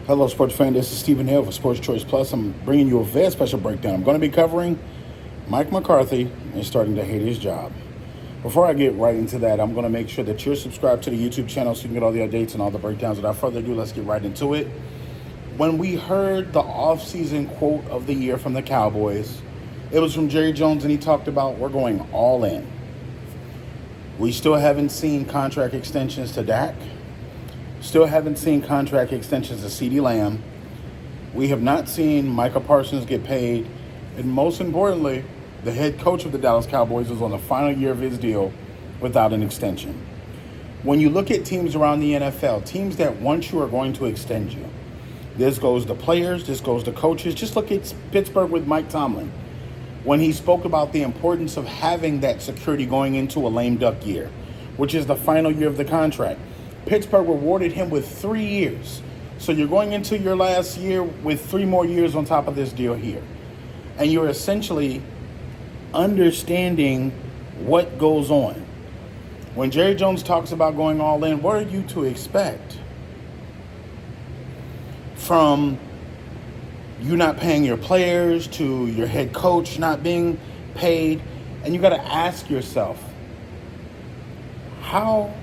Hello, sports fan. This is Stephen Hill for Sports Choice Plus. I'm bringing you a very special breakdown. I'm going to be covering Mike McCarthy is starting to hate his job. Before I get right into that, I'm going to make sure that you're subscribed to the YouTube channel so you can get all the updates and all the breakdowns. Without further ado, let's get right into it. When we heard the offseason quote of the year from the Cowboys, it was from Jerry Jones, and he talked about we're going all in. We still haven't seen contract extensions to Dak. Still haven't seen contract extensions to CeeDee Lamb. We have not seen Micah Parsons get paid. And most importantly, the head coach of the Dallas Cowboys is on the final year of his deal without an extension. When you look at teams around the NFL, teams that want you are going to extend you. This goes to players, this goes to coaches. Just look at Pittsburgh with Mike Tomlin. When he spoke about the importance of having that security going into a lame duck year, which is the final year of the contract. Pittsburgh rewarded him with 3 years. So you're going into your last year with 3 more years on top of this deal here. And you're essentially understanding what goes on. When Jerry Jones talks about going all in, what are you to expect? From you not paying your players to your head coach not being paid. And you got to ask yourself, how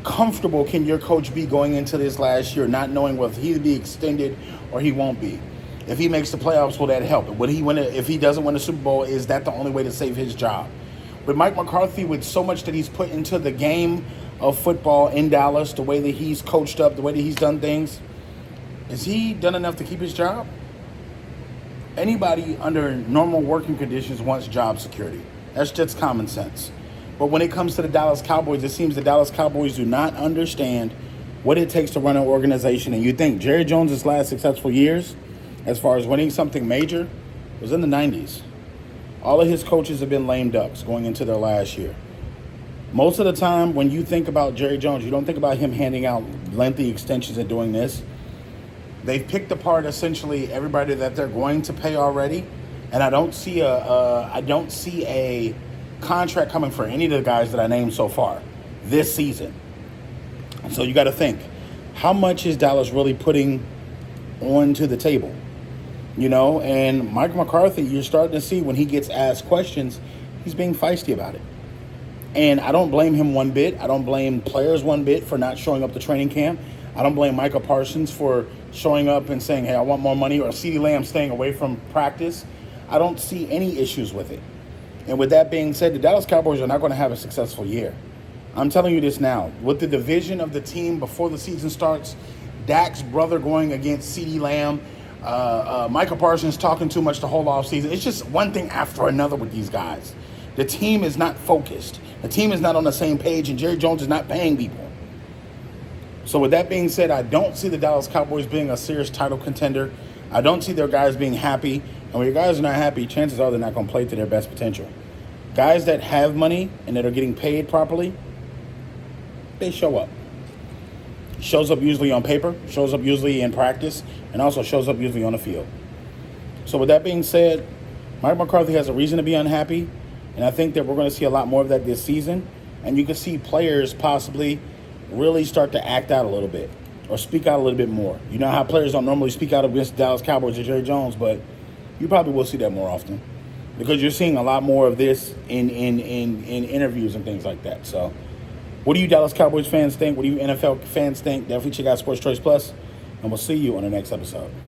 comfortable can your coach be going into this last year, not knowing whether he'll be extended or he won't be? If he makes the playoffs, will that help? Would he win it? If he doesn't win the Super Bowl, is that the only way to save his job? But Mike McCarthy, with so much that he's put into the game of football in Dallas, the way that he's coached up, the way that he's done things, is he done enough to keep his job? Anybody under normal working conditions wants job security. That's just common sense. But when it comes to the Dallas Cowboys, it seems the Dallas Cowboys do not understand what it takes to run an organization. And you think Jerry Jones' last successful years, as far as winning something major, was in the 90s. All of his coaches have been lame ducks going into their last year. Most of the time, when you think about Jerry Jones, you don't think about him handing out lengthy extensions and doing this. They've picked apart essentially everybody that they're going to pay already. And I don't see a contract coming for any of the guys that I named so far this season. So you got to think, how much is Dallas really putting onto the table? You know, and Mike McCarthy, you're starting to see when he gets asked questions, he's being feisty about it. And I don't blame him one bit. I don't blame players one bit for not showing up to training camp. I don't blame Micah Parsons for showing up and saying, hey, I want more money, or CeeDee Lamb staying away from practice. I don't see any issues with it. And with that being said, the Dallas Cowboys are not going to have a successful year. I'm telling you this now. With the division of the team before the season starts, Dak's brother going against CeeDee Lamb, Micah Parsons talking too much the whole offseason. It's just one thing after another with these guys. The team is not focused. The team is not on the same page, and Jerry Jones is not paying people. So with that being said, I don't see the Dallas Cowboys being a serious title contender. I don't see their guys being happy. And when your guys are not happy, chances are they're not going to play to their best potential. Guys that have money and that are getting paid properly, they show up. Shows up usually on paper, shows up usually in practice, and also shows up usually on the field. So with that being said, Mike McCarthy has a reason to be unhappy, and I think that we're going to see a lot more of that this season. And you can see players possibly really start to act out a little bit or speak out a little bit more. You know how players don't normally speak out against the Dallas Cowboys or Jerry Jones, but you probably will see that more often because you're seeing a lot more of this in interviews and things like that. So what do you Dallas Cowboys fans think? What do you NFL fans think? Definitely check out Sports Choice Plus, and we'll see you on the next episode.